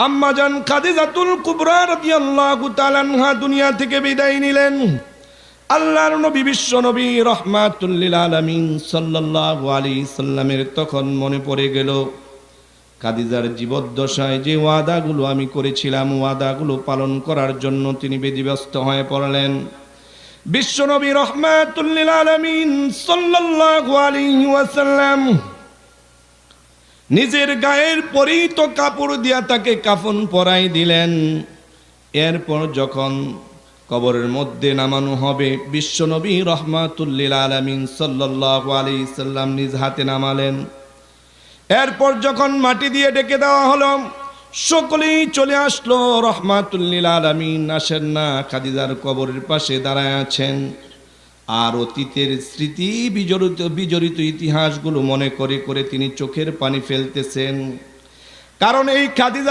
আম্মা জান খাদিজাতুল কুবরা রাদিয়াল্লাহু তাআলা আনহা দুনিয়া থেকে বিদায় নিলেন। আল্লাহর নবী বিশ্ব নবী রাহমাতুল লিল আলামিন সাল্লাল্লাহু আলাইহি সাল্লামের তখন মনে পড়ে গেল খাদিজার জীবদ্দশায় যে ওয়াদাগুলো আমি করেছিলাম, ওয়াদাগুলো পালন করার জন্য তিনি বিধিব্যস্ত হয়ে পড়লেন। বিশ্ব নবী রাহমাতুল লিল আলামিন সাল্লাল্লাহু আলাইহি ওয়াসাল্লাম নিজের গায়ের পরিহিত কাপড় দিয়া তাকে কাফন পরাই দিলেন। এরপর যখন কবরের মধ্যে নামানো হবে, বিশ্বনবী রাহমাতুল লিল আলামিন সাল্লাল্লাহু আলাইহি সাল্লাম নিজ হাতে নামালেন। এরপর যখন মাটি দিয়ে ঢেকে দেওয়া হলো, সকলেই চলে আসলো। রাহমাতুল লিল আলামিন আসেন না, খাদিজার কবরের পাশে দাঁড়ায় আছেন আর অতীতের স্মৃতি বিজড়িত ইতিহাসগুলো মনে করে করে তিনি চোখের পানি ফেলতেছেন। কারণ এই খাদিজা